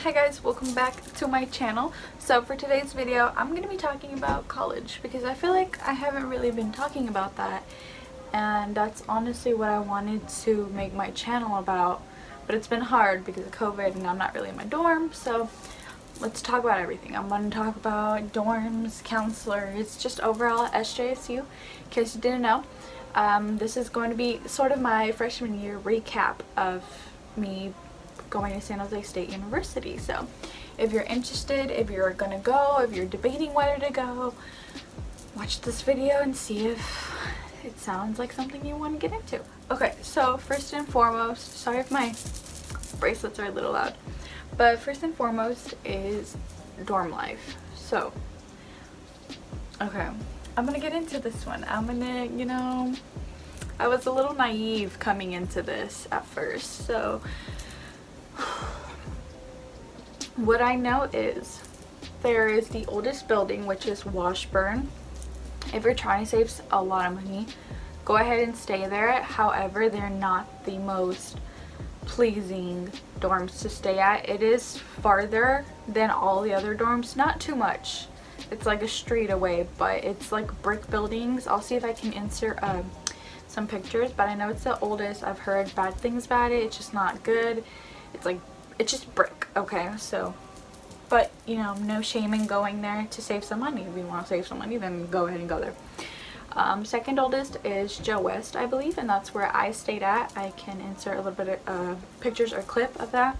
Hi guys, welcome back to my channel. So for today's video, I'm going to be talking about college because I feel like I haven't really been talking about that, and that's honestly what I wanted to make my channel about, but it's been hard because of COVID and I'm not really in my dorm. So let's talk about everything. I'm going to talk about dorms, counselors, just overall SJSU, in case you didn't know. This is going to be sort of my freshman year recap of me going to San Jose State University. So if you're interested, if you're gonna go, if you're debating whether to go, watch this video and see if it sounds like something you want to get into. Okay, so first and foremost, sorry if my bracelets are a little loud, but first and foremost is dorm life. So okay, I'm gonna get into this one. I'm gonna, I was a little naive coming into this at first. So what I know is there is the oldest building, which is Washburn. If you're trying to save a lot of money, go ahead and stay there. However, they're not the most pleasing dorms to stay at. It is farther than all the other dorms, not too much. It's like a street away, but it's like brick buildings. I'll see if I can insert some pictures, but I know it's the oldest. I've heard bad things about it. It's just not good. It's just brick, okay? So, but no shame in going there to save some money. If you want to save some money, then go ahead and go there. Second oldest is Joe West, I believe, and that's where I stayed at. I can insert a little bit of pictures or clip of that.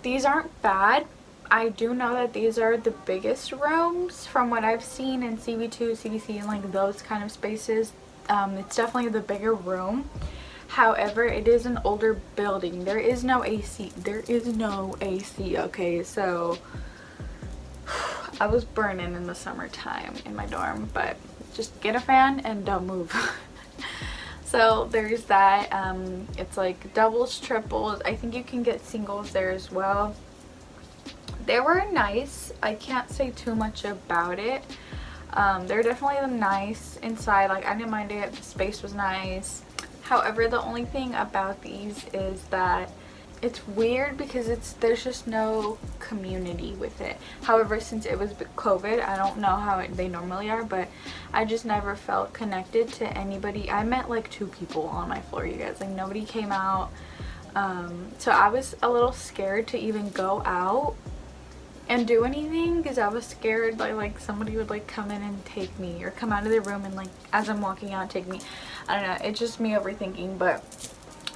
These aren't bad. I do know that these are the biggest rooms from what I've seen in CV2, CDC, and like those kind of spaces. It's definitely the bigger room. However, it is an older building. There is no AC. There is no AC, okay? So I was burning in the summertime in my dorm, but just get a fan and don't move. So there's that. It's like doubles, triples. I think you can get singles there as well. They were nice. I can't say too much about it. They're definitely nice inside. Like, I didn't mind it. The space was nice. However, the only thing about these is that it's weird because there's just no community with it. However, since it was COVID, I don't know how they normally are, but I just never felt connected to anybody. I met like 2 people on my floor, you guys. Like, nobody came out. So I was a little scared to even go out and do anything because I was scared like somebody would like come in and take me, or come out of their room and like as I'm walking out take me. I don't know, it's just me overthinking. But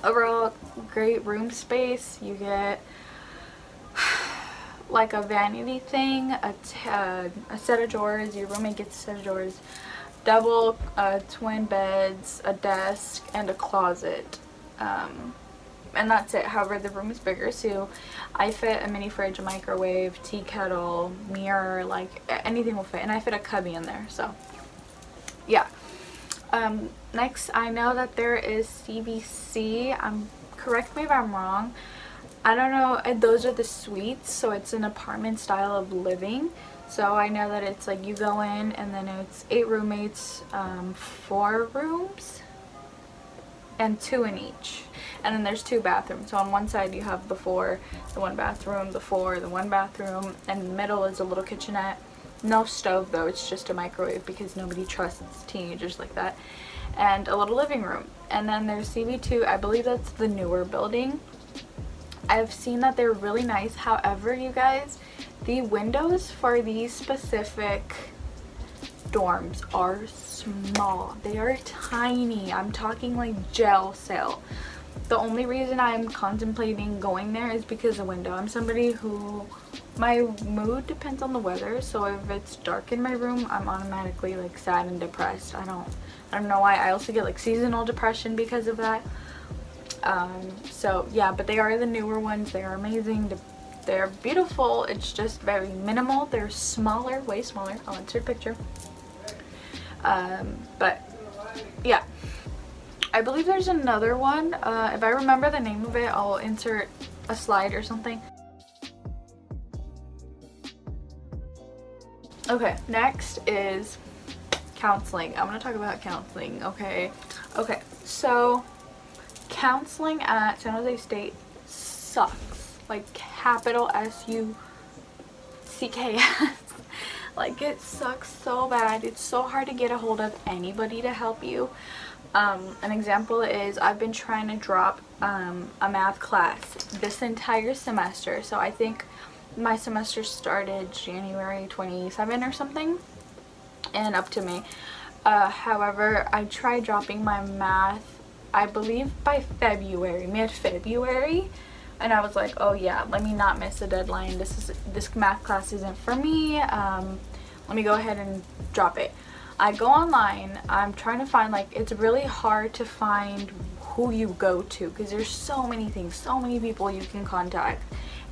overall, great room space. You get like a vanity thing, a set of drawers. Your roommate gets a set of drawers, double twin beds, a desk, and a closet. And that's it. However, the room is bigger, so I fit a mini fridge, a microwave, tea kettle, mirror, like anything will fit, and I fit a cubby in there. So yeah. Next, I know that there is CBC. Correct me if I'm wrong. I don't know. Those are the suites, so it's an apartment style of living. So I know that it's like you go in and then it's 8 roommates, 4 rooms, and 2 in each. And then there's 2 bathrooms. So on one side you have the 4, the 1 bathroom, the 4, the 1 bathroom, and in the middle is a little kitchenette. No stove though, it's just a microwave because nobody trusts teenagers like that. And a little living room. And then there's CV2, I believe that's the newer building. I've seen that they're really nice. However, you guys, the windows for these specific dorms are small. They are tiny. I'm talking like jail cell. The only reason I'm contemplating going there is because of window. I'm somebody who, my mood depends on the weather, so if it's dark in my room, I'm automatically like sad and depressed. I don't know why. I also get like seasonal depression because of that. So yeah, but they are the newer ones. They are amazing. They're beautiful. It's just very minimal. They're smaller, way smaller. I'll insert a picture. But yeah, I believe there's another one. If I remember the name of it, I'll insert a slide or something. Okay, next is counseling. I'm gonna talk about counseling. Okay, so counseling at San Jose State sucks. like capital SUCKS. Like, it sucks so bad. It's so hard to get a hold of anybody to help you. An example is I've been trying to drop a math class this entire semester. So I think my semester started January 27 or something and up to May. However, I tried dropping my math, I believe by February, mid-February, and I was like, oh yeah, let me not miss the deadline. This math class isn't for me. Let me go ahead and drop it. I go online. I'm trying to find, like, it's really hard to find who you go to because there's so many things, so many people you can contact.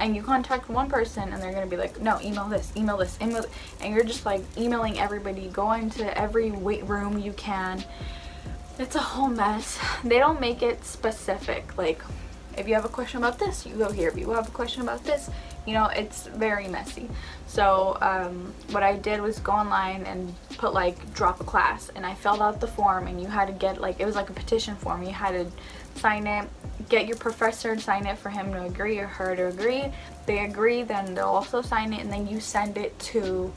And you contact one person and they're going to be like, no, email this, email this, email this. And you're just like emailing everybody, going to every weight room you can. It's a whole mess. They don't make it specific. Like, if you have a question about this, you go here. If you have a question about this, you know, it's very messy. So what I did was go online and put like drop a class, and I filled out the form, and you had to get, like, it was like a petition form. You had to sign it, get your professor to sign it for him to agree or her to agree. They agree, then they'll also sign it, and then you send it to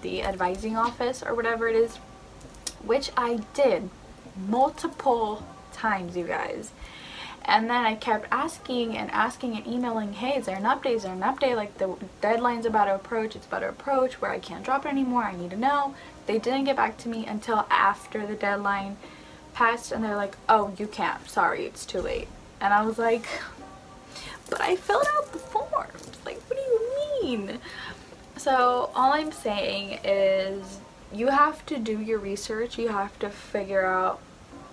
the advising office or whatever it is, which I did multiple times, you guys. And then I kept asking and emailing, hey, is there an update? Is there an update? Like, the deadline's about to approach. It's about to approach where I can't drop it anymore. I need to know. They didn't get back to me until after the deadline passed, and they're like, oh, you can't. Sorry, it's too late. And I was like, but I filled out the forms. Like, what do you mean? So all I'm saying is you have to do your research. You have to figure out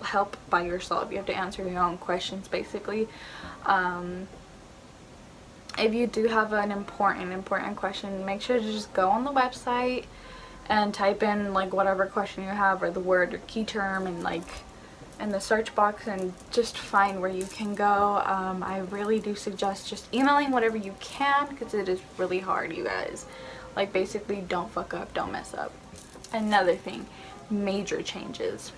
help by yourself. You have to answer your own questions, basically. If you do have an important question, make sure to just go on the website and type in like whatever question you have, or the word or key term, and like in the search box, and just find where you can go. I really do suggest just emailing whatever you can, because it is really hard, you guys. Like, basically, don't fuck up, don't mess up. Another thing, major changes.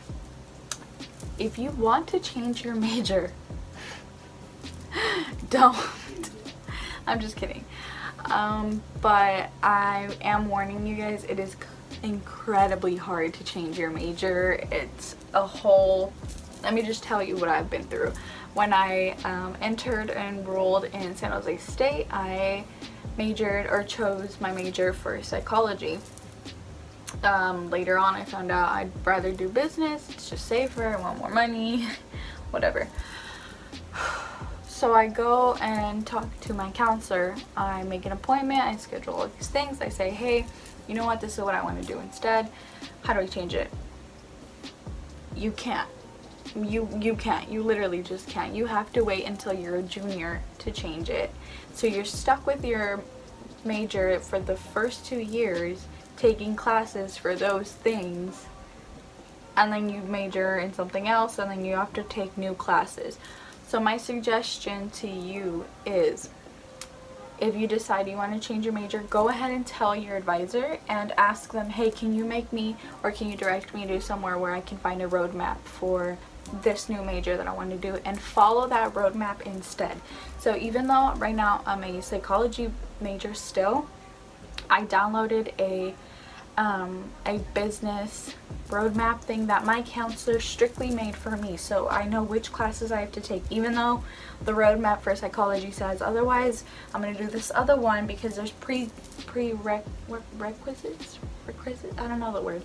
If you want to change your major, don't. I'm just kidding. But I am warning you guys, it is incredibly hard to change your major. It's a whole, let me just tell you what I've been through. When I entered and enrolled in San Jose State, I majored, or chose my major for psychology. Later on I found out I'd rather do business. It's just safer, I want more money, whatever. So I go and talk to my counselor. I make an appointment, I schedule all these things. I say, hey, you know what, this is what I want to do instead. How do I change it? You can't. You can't. You literally just can't. You have to wait until you're a junior to change it. So you're stuck with your major for the first 2 years, taking classes for those things, and then you major in something else, and then you have to take new classes. So my suggestion to you is, if you decide you want to change your major, go ahead and tell your advisor and ask them, hey, can you make me, or can you direct me to somewhere where I can find a roadmap for this new major that I want to do, and follow that roadmap instead. So even though right now I'm a psychology major still, I downloaded a business roadmap thing that my counselor strictly made for me, so I know which classes I have to take, even though the roadmap for psychology says otherwise. I'm going to do this other one because there's requisites, I don't know the word,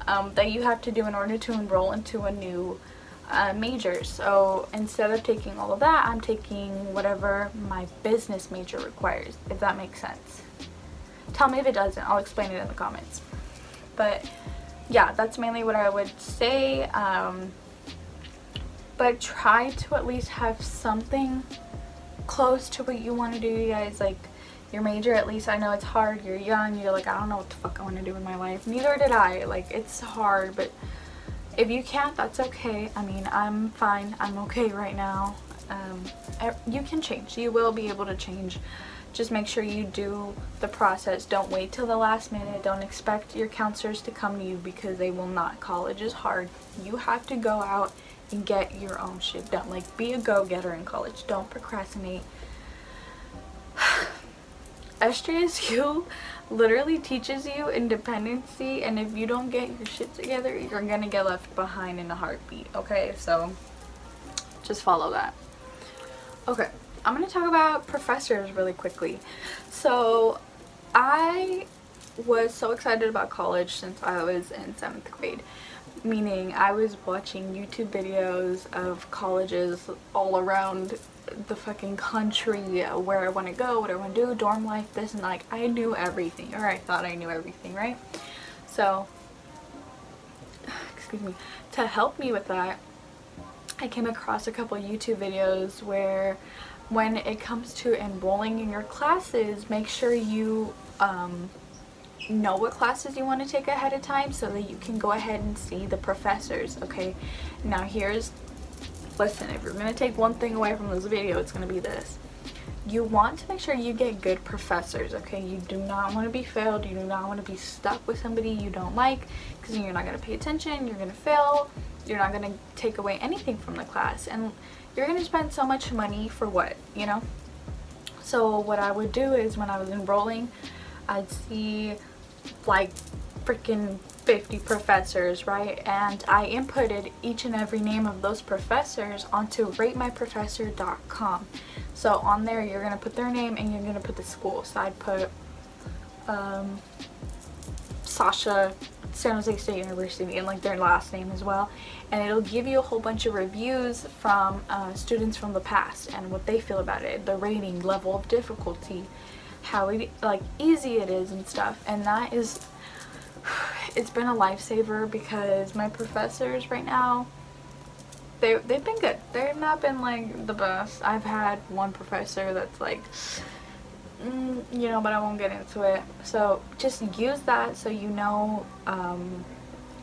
that you have to do in order to enroll into a new major. So instead of taking all of that, I'm taking whatever my business major requires, if that makes sense. Tell me if it doesn't, I'll explain it in the comments. But yeah, that's mainly what I would say. But try to at least have something close to what you want to do, you guys. Like, your major, at least. I know it's hard, you're young, you're like, I don't know what the fuck I want to do with my life. Neither did I. Like, it's hard, but if you can't, that's okay. I mean, I'm fine, I'm okay right now. You can change, you will be able to change. Just make sure you do the process. Don't wait till the last minute. Don't expect your counselors to come to you, because they will not. College is hard. You have to go out and get your own shit done. Like, be a go-getter in college. Don't procrastinate. SJSU literally teaches you independency, and if you don't get your shit together, you're gonna get left behind in a heartbeat, okay? So just follow that. Okay, I'm gonna talk about professors really quickly. So I was so excited about college since I was in 7th grade. Meaning I was watching YouTube videos of colleges all around the fucking country, where I want to go, what I want to do, dorm life, this and like, I knew everything, or I thought I knew everything, right? So, excuse me, to help me with that, I came across a couple YouTube videos where when it comes to enrolling in your classes, make sure you know what classes you want to take ahead of time so that you can go ahead and see the professors, okay? Now listen, if you're going to take one thing away from this video, it's going to be this. You want to make sure you get good professors, okay? You do not want to be failed. You do not want to be stuck with somebody you don't like, because then you're not going to pay attention, you're going to fail, you're not going to take away anything from the class, and you're going to spend so much money for what, you know? So what I would do is when I was enrolling, I'd see like freaking 50 professors, right? And I inputted each and every name of those professors onto ratemyprofessor.com. So on there you're gonna put their name and you're gonna put the school. So I'd put Sasha, San Jose State University, and like their last name as well, and it'll give you a whole bunch of reviews from students from the past and what they feel about it, the rating, level of difficulty, how easy it is and stuff. And that is, it's been a lifesaver, because my professors right now, they've been good. They've not been like the best. I've had one professor that's like, you know, but I won't get into it. So just use that so you know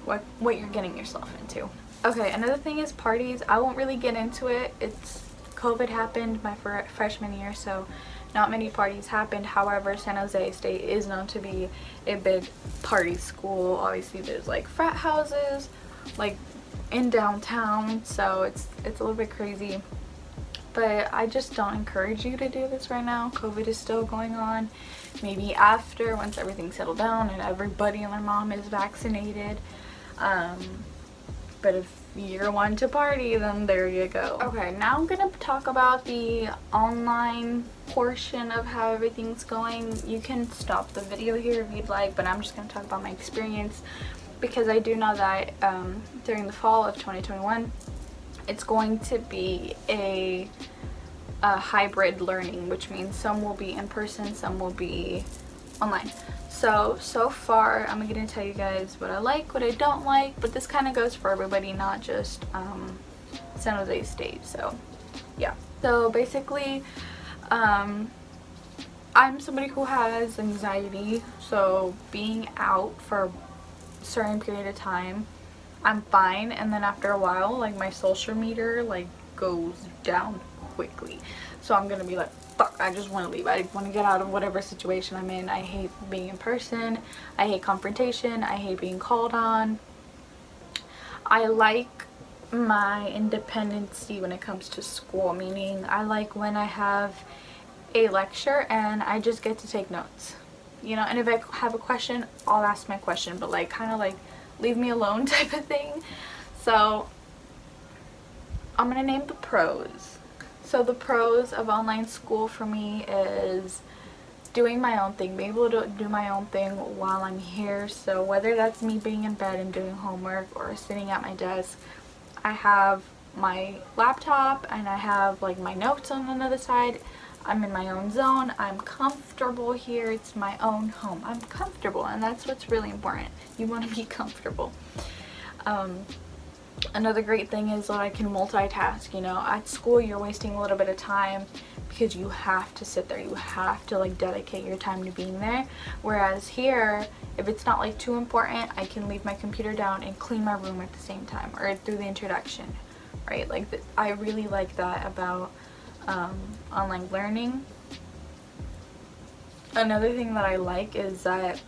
what you're getting yourself into. Okay, another thing is parties. I won't really get into it. COVID happened my freshman year, so not many parties happened. However, San Jose State is known to be a big party school. Obviously there's like frat houses like in downtown, so it's a little bit crazy, but I just don't encourage you to do this right now. COVID is still going on. Maybe after, once everything's settled down and everybody and their mom is vaccinated, but if you're one to party, then there you go. Okay, now I'm gonna talk about the online portion of how everything's going. You can stop the video here if you'd like, but I'm just gonna talk about my experience, because I do know that during the fall of 2021 it's going to be a hybrid learning, which means some will be in person, some will be online. So far I'm gonna tell you guys what I like, what I don't like, but this kind of goes for everybody, not just San Jose State. So yeah, so basically I'm somebody who has anxiety, so being out for a certain period of time I'm fine, and then after a while, like, my social meter like goes down quickly, so I'm gonna be like, fuck, I just want to leave. I want to get out of whatever situation I'm in. I hate being in person. I hate confrontation. I hate being called on. I like my independency when it comes to school, meaning I like when I have a lecture and I just get to take notes, you know, and if I have a question, I'll ask my question, but like kind of like leave me alone type of thing. So I'm gonna name the pros. So the pros of online school for me is doing my own thing, being able to do my own thing while I'm here. So whether that's me being in bed and doing homework or sitting at my desk, I have my laptop and I have like my notes on another side. I'm in my own zone. I'm comfortable here. It's my own home. I'm comfortable, and that's what's really important. You want to be comfortable. Another great thing is that I can multitask. You know, at school you're wasting a little bit of time because you have to sit there. You have to like dedicate your time to being there. Whereas here, if it's not like too important, I can leave my computer down and clean my room at the same time, or through the introduction, right? Like I really like that about online learning. Another thing that I like is that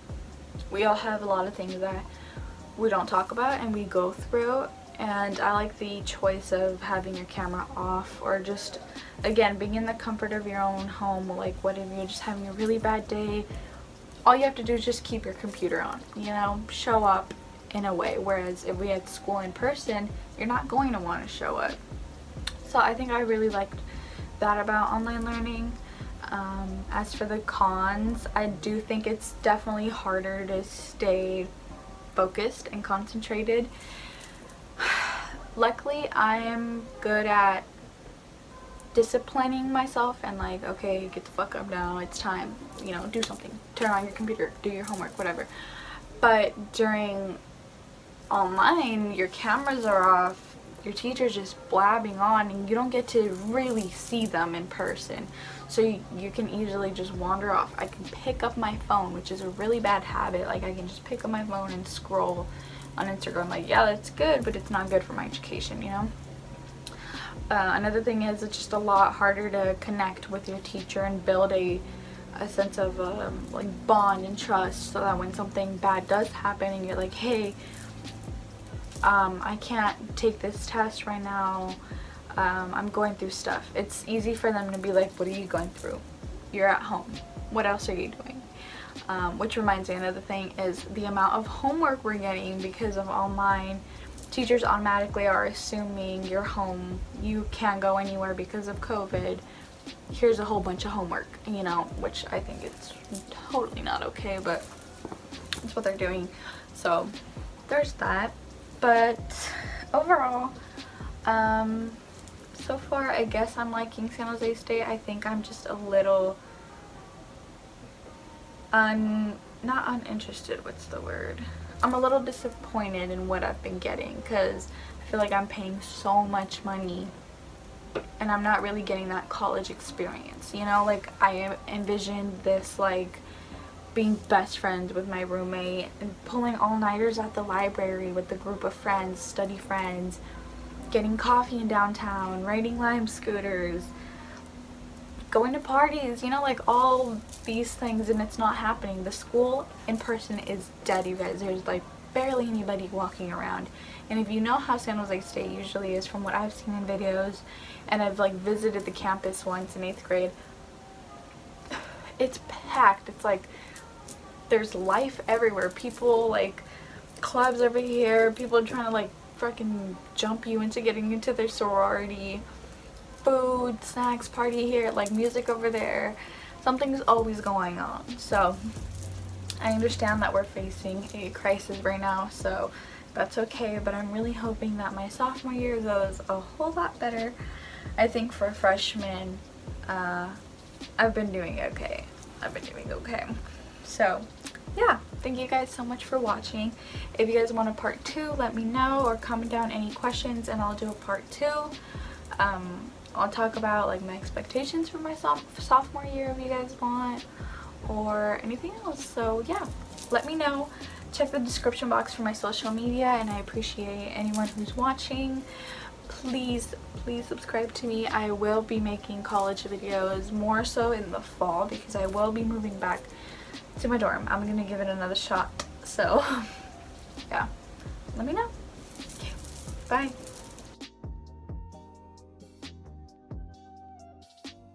we all have a lot of things that we don't talk about and we go through, And I like the choice of having your camera off, or just, again, being in the comfort of your own home. Like, what if you're just having a really bad day? All you have to do is just keep your computer on, you know, show up in a way. Whereas if we had school in person, you're not going to want to show up. So I think I really liked that about online learning. As for the cons, I do think it's definitely harder to stay focused and concentrated. Luckily, I am good at disciplining myself and like, okay, get the fuck up now, it's time, you know, do something, turn on your computer, do your homework, whatever. But during online, your cameras are off, your teacher's just blabbing on, and you don't get to really see them in person. So you can easily just wander off. I can pick up my phone, which is a really bad habit. Like, I can just pick up my phone and scroll on Instagram. Like, yeah, that's good, but it's not good for my education, you know? Another thing is, it's just a lot harder to connect with your teacher and build a sense of like bond and trust, so that when something bad does happen and you're like, hey, I can't take this test right now, I'm going through stuff. It's easy for them to be like, what are you going through? You're at home. What else are you doing? Which reminds me, another thing is the amount of homework we're getting because of online. Teachers automatically are assuming you're home, you can't go anywhere because of COVID. Here's a whole bunch of homework, you know, which I think it's totally not okay, but that's what they're doing. So there's that. But overall, so far I guess I'm liking San Jose State. I think I'm just a little not uninterested, what's the word? I'm a little disappointed in what I've been getting, because I feel like I'm paying so much money and I'm not really getting that college experience, you know? Like, I envisioned this, like, being best friends with my roommate and pulling all-nighters at the library with a group of friends, study friends, getting coffee in downtown, riding Lime scooters, going to parties, you know, like all these things, and it's not happening. The school in person is dead, you guys. There's like barely anybody walking around. And if you know how San Jose State usually is, from what I've seen in videos, and I've like visited the campus once in 8th grade, it's packed. It's like there's life everywhere. People, like, clubs over here, people trying to like freaking jump you into getting into their sorority, food, snacks, party here, like music over there. Something's always going on. So I understand that we're facing a crisis right now, so that's okay, but I'm really hoping that my sophomore year goes a whole lot better. I think for freshmen, I've been doing okay. So yeah, thank you guys so much for watching. If you guys want a part 2, let me know, or comment down any questions and I'll do a part 2. I'll talk about like my expectations for my sophomore year if you guys want, or anything else. So yeah, let me know. Check the description box for my social media, and I appreciate anyone who's watching. Please subscribe to me. I will be making college videos more so in the fall, because I will be moving back to my dorm. I'm gonna give it another shot. So yeah, let me know. Okay, bye.